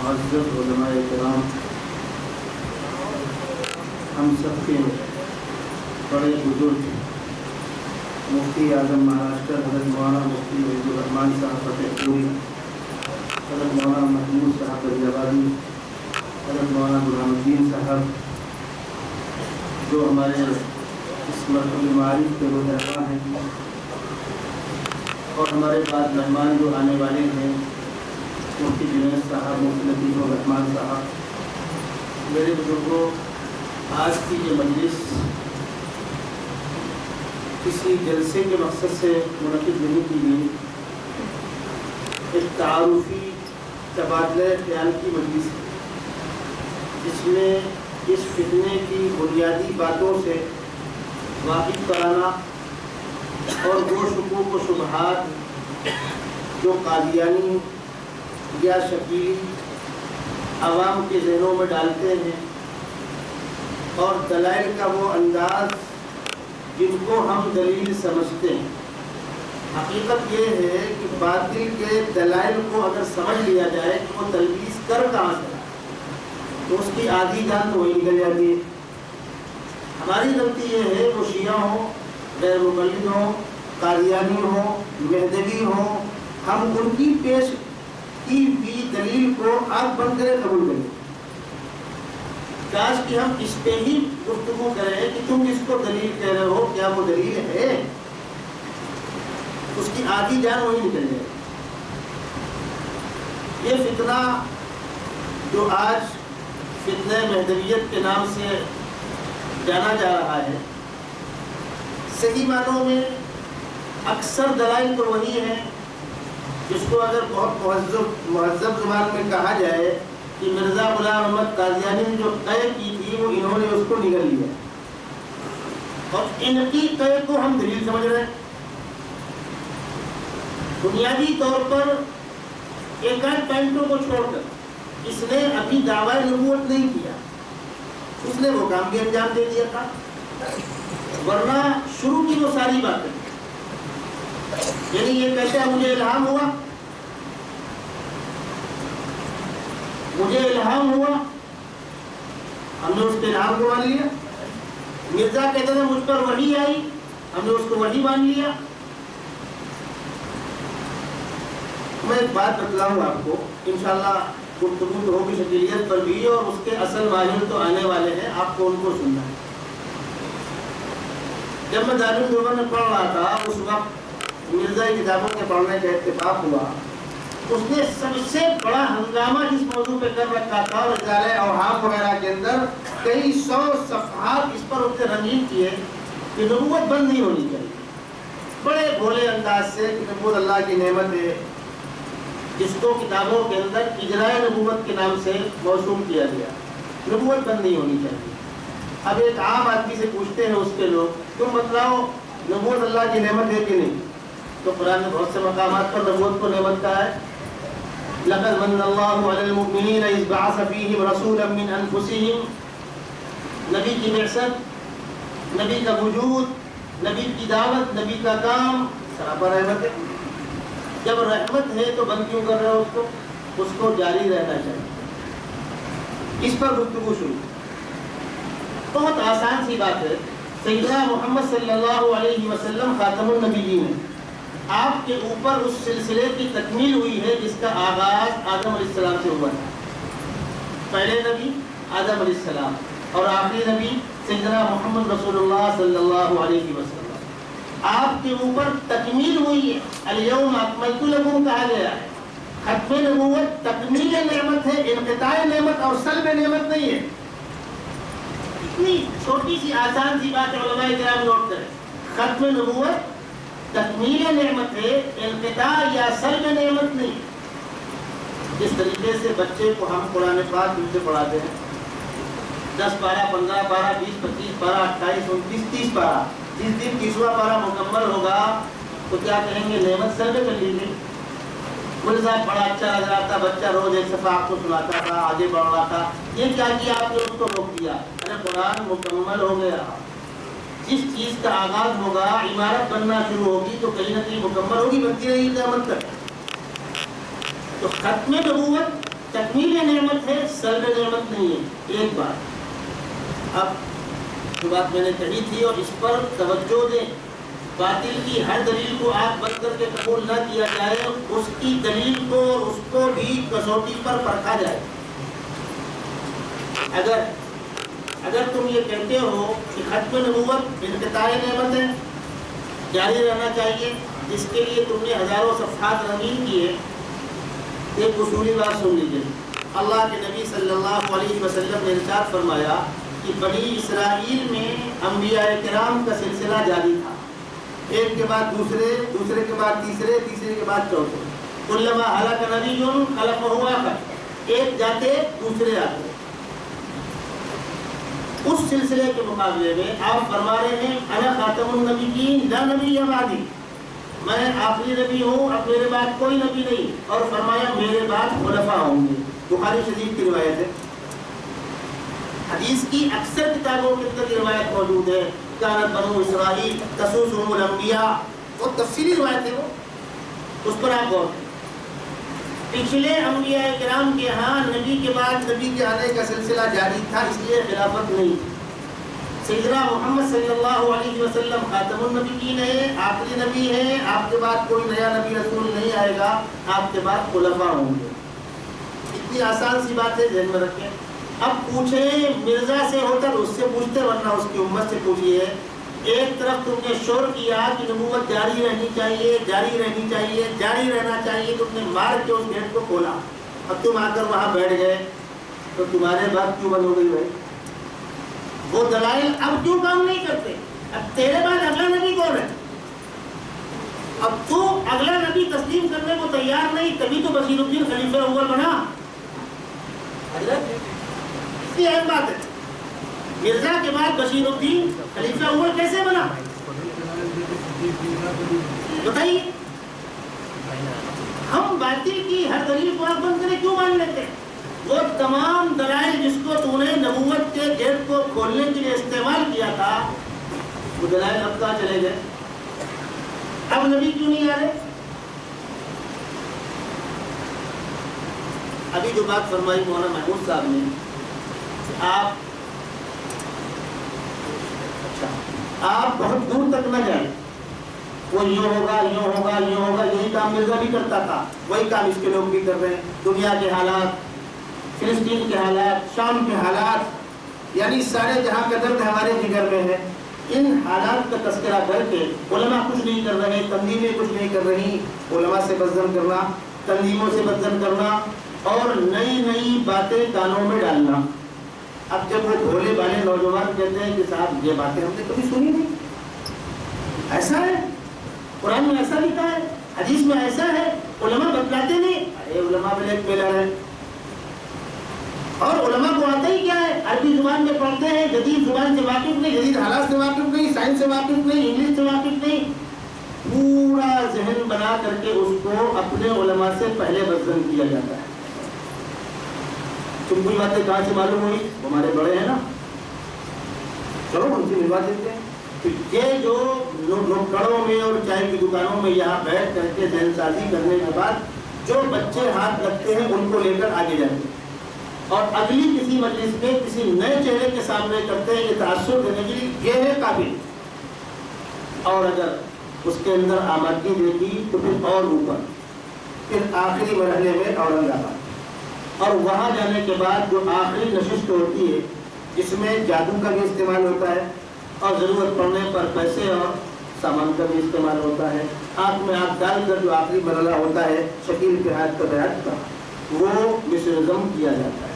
معزز علماء کرام، ہم سب کے بڑے بزرگ مفتی اعظم مہاراشٹر حضرت مولانا مفتی عبد الرحمان صاحب فتح پوری، حضرت مولانا محمود صاحب غازی آبادی، حضرت مولانا غلام الدین صاحب، جو ہمارے اس مرکز المعارف کے روح رہنما ہیں، اور ہمارے بعد مہمان جو آنے والے ہیں، مفتی جنید صاحب، مفتی لطیف الرحمان صاحب، میرے بزرگوں، آج کی یہ مجلس کسی جلسے کے مقصد سے منعقد نہیں کی گئی، ایک تعارفی تبادلہ خیال کی مجلس ہے، جس میں اس فتنے کی بنیادی باتوں سے واقف کرانا اور وہ شکوک و شبہات جو قادیانی یا شکیل عوام کے ذہنوں میں ڈالتے ہیں، اور دلائل کا وہ انداز جن کو ہم دلیل سمجھتے ہیں۔ حقیقت یہ ہے کہ باطل کے دلائل کو اگر سمجھ لیا جائے کہ وہ تلبیس کر کہاں سے تو اس کی آدھی جان تو وہی نکل جاتی ہے۔ ہماری غلطی یہ ہے وہ شیعہ ہوں، غیر مقلد ہوں، قادیانی ہوں، مہدوی ہوں، ہم ان کی پیش کی ہوئی دلیل کو آنکھ بند کرے قبول کریں۔ کاش کہ ہم اس پہ ہی گفتگو کریں کہ تم اس کو دلیل کہہ رہے ہو، کیا وہ دلیل ہے؟ اس کی آدھی جان وہی نکل جائے۔ یہ فتنہ جو آج فتنہ مہدویت کے نام سے جانا جا رہا ہے، صحیح معنوں میں اکثر دلائل تو وہی ہیں جس کو اگر بہت مہذب زبان میں کہا جائے کہ مرزا غلام احمد قادیانی نے جو قے کی تھی وہ انہوں نے اس کو نگل لیا، اور ان کی قے کو ہم دلیل سمجھ رہے ہیں۔ بنیادی طور پر ایک آدھ پوائنٹوں کو چھوڑ کر اس نے ابھی دعویٰ نبوت نہیں کیا، اس نے وہ کام بھی انجام دے دیا تھا، ورنہ شروع کی وہ ساری باتیں، یعنی یہ کہتے ہیں مجھے الہام ہوا، مجھے الہام ہوا، ہم نے اس کے الہام کو مان لیا۔ مرزا کہتے تھے مجھ پر وحی آئی، ہم نے اس کو وحی مان لیا۔ میں ایک بات بتلاؤں آپ کو، انشاءاللہ گفتگو تو ہوگی شکیلیت پر بھی، اور اس کے اصل ماہر تو آنے والے ہیں، آپ کو ان کو سننا ہے۔ جب میں دارالعلوم میں پڑھ رہا تھا، اس وقت مرزا کی کتابوں کے پڑھنے کا اتفاق ہوا، اس نے سب سے بڑا ہنگامہ جس موضوع پہ کر رکھا تھا، اور رسالہ اوہام وغیرہ کے اندر کئی 100 صفحات اس پر اس نے رنگین کیے کہ نبوت بند نہیں ہونی چاہیے، بڑے بھولے انداز سے کہ نبوت اللہ کی نعمت ہے، جس کو کتابوں کے اندر اجراء نبوت کے نام سے موسوم کیا گیا، نبوت بند نہیں ہونی چاہیے۔ اب ایک عام آدمی سے پوچھتے ہیں اس کے لوگ، تم بتلاؤ نبوت اللہ کی نعمت ہے کہ نہیں؟ تو قرآن نے بہت سے مقامات پر نبوت کو نعمت کہا ہے۔ لَقَدْ مَنَّ اللَّهُ عَلَى الْمُؤْمِنِينَ إِذْ بَعَثَ فِيهِمْ رَسُولًا مِّنْ أَنفُسِهِمْ، نبی کی بعثت، نبی کا وجود، نبی کی دعوت، نبی کا کام سراپا رحمت ہے۔ جب رحمت ہے تو بند کیوں کر رہے ہو اس کو جاری رہنا چاہیے۔ اس پر گفتگو شروع، بہت آسان سی بات ہے۔ سیدنا محمد صلی اللہ علیہ وسلم خاتم النبیین ہیں، آپ کے اوپر اس سلسلے کی تکمیل ہوئی ہے جس کا آغاز آدم علیہ السلام سے ہوا ہے۔ پہلے نبی آدم علیہ السلام اور آخری نبی سیدنا محمد رسول اللہ صلی اللہ علیہ وسلم، آپ کے اوپر تکمیل ہوئی ہے۔ الیوم اکملت لکم کہا گیا ہے۔ ختم نبوت تکمیل نعمت ہے، انقطاع نعمت اور سلب نعمت نہیں ہے۔ اتنی چھوٹی سی آسان سی بات علماء کرام نوٹ کریں، ختم نبوت تکمیل نعمت ہے، انقطاع یا سلب نعمت نہیں۔ جس طریقے سے بچے کو ہم قرآن پاک ان سے پڑھاتے ہیں، 10 پارہ، 15 پارہ، 20، 25 پارہ، 28، 29، 30 پارہ، جس دن 30واں پارہ مکمل ہوگا تو کیا کہیں گے؟ نعمت سلب کر لیجیے۔ مجھے صاحب بڑا اچھا لگ رہا تھا، بچہ روز ایک صفحہ آپ کو سناتا تھا، آگے بڑھ رہا تھا، یہ کیا کیا آپ نے اس کو روک دیا؟ ارے قرآن مکمل ہو گیا۔ جس چیز کا آغاز ہوگا، عمارت بننا شروع ہوگی تو کہیں نہ کہیں مکمل ہوگی، بنتی رہی قیامت تک۔ تو ختم نبوت تکمیل نعمت ہے، سلب نعمت نہیں ہے. ایک بات اب جو بات میں نے کہی تھی اور اس پر توجہ دیں، باطل کی ہر دلیل کو آنکھ بند کر کے قبول نہ کیا جائے، اس کی دلیل کو اور اس کو بھی کسوٹی پر پرکھا جائے. اگر تم یہ کہتے ہو کہ ختم نبوت انقطاع نعمت ہے، جاری رہنا چاہیے، جس کے لیے تم نے ہزاروں صفحات رنگین کیے، ایک اصولی بات سن لیجیے. اللہ کے نبی صلی اللہ علیہ وسلم نے ارشاد فرمایا کہ بنی اسرائیل میں انبیاء کرام کا سلسلہ جاری تھا، ایک کے بعد دوسرے، دوسرے کے بعد تیسرے، تیسرے کے بعد چوتھے. کلما ہلاک نبی خلفہ آخر، ایک جاتے دوسرے آتے. اس سلسلے کے مقابلے میں آپ فرما رہے ہیں انا خاتم النبیین لا نبی بعدی، میں آخری نبی ہوں، اب میرے بعد کوئی نبی نہیں، اور فرمایا میرے بعد خلفاء ہوں گے. بخاری شریف کی روایت ہے. حدیث کی اکثر کتابوں کے اندر روایت موجود ہے، کانت بنو اسرائیل تسوسهم الانبیاء، وہ تفصیلی روایت ہے، وہ اس پر آپ غور کریں. پچھلے انبیاء کرام کے ہاں نبی کے بعد نبی کے آنے کا سلسلہ جاری تھا، اس لیے خلافت نہیں. سیدنا محمد صلی اللہ علیہ وسلم خاتم النبیین ہے، آخری نبی ہے، آپ کے بعد کوئی نیا نبی رسول نہیں آئے گا، آپ کے بعد خلفاء ہوں گے. اتنی آسان سی بات ہے، ذہن میں رکھیں. اب پوچھیں مرزا سے ہوتا تو اس سے پوچھتے، ورنہ اس کی امت سے پوچھئے. ایک طرف تم نے شور کیا کہ نبوت جاری رہنی چاہیے، جاری رہنی چاہیے، جاری رہنا چاہیے، تم نے مار کے اس گیٹ کو کھولا. اب تم آ کر وہاں بیٹھ گئے تو تمہارے بات کیوں بند ہو گئی بھائی؟ وہ دلائل اب کیوں کام نہیں کرتے؟ اب تیرے بعد اگلا نبی کون ہے؟ اب تو اگلا نبی تسلیم کرنے کو تیار نہیں، تبھی تو بشیر الدین خلیفہ اول بنا. اتنی اہم بات ہے. مرزا کے بعد بشیر الدین خلیفہ اول کیسے بنا؟ بتائیے. ہم باطل کی ہر دلیل کو آنکھ بند کرے کیوں مان لیتے ہیں؟ وہ تمام دلائل جس کو تو نے نبوت کے گیٹ کو کھولنے کے لیے استعمال کیا تھا، وہ دلائل اب کہاں چلے گئے؟ اب نبی کیوں نہیں آ رہے؟ ابھی جو بات فرمائی مولانا محمود صاحب نے، آپ بہت دور تک نہ جائیں. وہ یوں ہوگا، یوں ہوگا، یوں ہوگا، یہی کام مرزا بھی کرتا تھا، وہی کام اس کے لوگ بھی کر رہے ہیں. دنیا کے حالات، فلسطین کے حالات، شام کے حالات، یعنی سارے جہاں کا درد ہمارے جگر میں ہے. ان حالات کا تذکرہ کر کے علماء کچھ نہیں کر رہے، تنظیمیں کچھ نہیں کر رہی. علماء سے بدظن کرنا، تنظیموں سے بدظن کرنا اور نئی نئی باتیں کانوں میں ڈالنا. اب جب وہ بھولے بالے نوجوان کہتے ہیں کہ صاحب یہ باتیں ہم نے کبھی سنی نہیں، ایسا ہے قرآن میں، ایسا لکھا ہے، حدیث میں ایسا ہے، علماء بتلاتے نہیں. ارے علماء بلیک میلر ہے، اور علماء کو آتا ہی کیا ہے؟ عربی زبان میں پڑھتے ہیں، جدید زبان سے واقف نہیں، جدید حالات سے واقف نہیں، سائنس سے واقف نہیں، انگلش سے واقف نہیں. پورا ذہن بنا کر کے اس کو اپنے علماء سے پہلے بدظن کیا جاتا ہے. تم کوئی باتیں کہاں سے معلوم ہوئی؟ ہمارے بڑے ہیں نا، چلو ان سے ملوا دیتے ہیں. یہ جو نکڑوں میں اور چائے کی دکانوں میں یہاں بیٹھ کر کے ذہن سازی کرنے کے بعد جو بچے ہاتھ لگتے ہیں ان کو لے کر آگے جاتے ہیں، اور اگلی کسی مجلس میں کسی نئے چہرے کے سامنے کرتے ہیں. یہ تاثر دینے کے لیے یہ ہے قابل، اور اگر اس کے اندر آمادگی دیکھی تو پھر اور اوپر، پھر آخری مرحلے میں اورنگ آباد. اور وہاں جانے کے بعد جو آخری نشست ہوتی ہے جس میں جادو کا بھی استعمال ہوتا ہے اور ضرورت پڑنے پر پیسے اور سامان کا بھی استعمال ہوتا ہے. آنکھ میں آنکھ ڈال کر جو آخری مرحلہ ہوتا ہے شکیل کے ہاتھ کا بیعت کا، وہ مصرزم کیا جاتا ہے.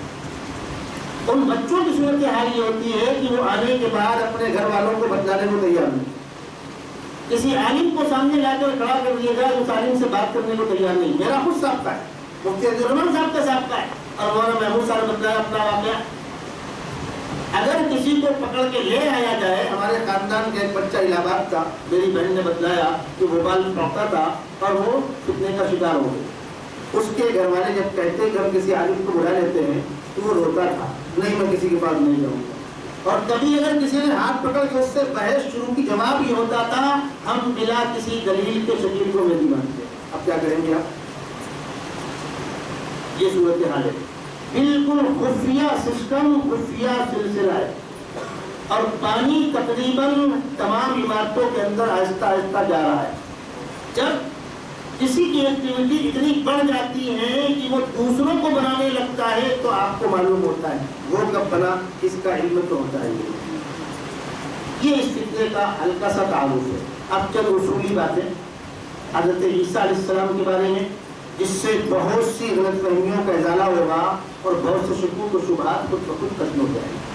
ان بچوں کی صورت حال یہ ہوتی ہے کہ وہ آنے کے بعد اپنے گھر والوں کو بتلانے کو تیار نہیں. کسی عالم کو سامنے لا کر کھڑا کر دیا جائے، اس عالم سے بات کرنے کو تیار نہیں. میرا خود ثابتہ ہے، مفتی عبدالرحمان صاحب کا ثابتہ ہے، اور مولانا محمود صاحب نے بتلایا اپنا واقعہ. اگر کسی کو پکڑ کے لے آیا جائے، ہمارے خاندان کا ایک بچہ الہ آباد کا، میری بہن نے بتلایا کہ وہ بال پڑتا تھا اور وہ فتنے کا شکار ہو گیا. اس کے گھر والے جب کہتے کہ ہم کسی عالم کو بلا لیتے ہیں تو وہ روتا تھا، نہیں میں کسی کے پاس نہیں جاؤں گا. اور کبھی اگر کسی نے ہاتھ پکڑ کے اس سے بحث شروع کی، جواب یہ ہوتا تھا ہم بلا کسی دلیل کے شکیل کو نہیں مانتے. اب کیا کریں گے آپ؟ یہ صورت حال ہے. بالکل خفیہ سسٹم، خفیہ سلسلہ ہے، اور پانی تقریباً تمام عمارتوں کے اندر آہستہ آہستہ جا رہا ہے۔ جب کسی کی ایکٹیویٹی اتنی بڑھ جاتی ہے کہ وہ دوسروں کو بنانے لگتا ہے تو آپ کو معلوم ہوتا ہے وہ کب بنا، اس کا علم تو ہوتا ہے۔ یہ اس فتنے کا ہلکا سا تعارف ہے۔ اب چند اصولی باتیں حضرت عیسیٰ علیہ السلام کے بارے میں، جس سے بہت سی غلط فہمیوں کا ازالہ ہوگا اور بہت سے شکوک و شبہات خود بخود ختم ہو جائیں گے۔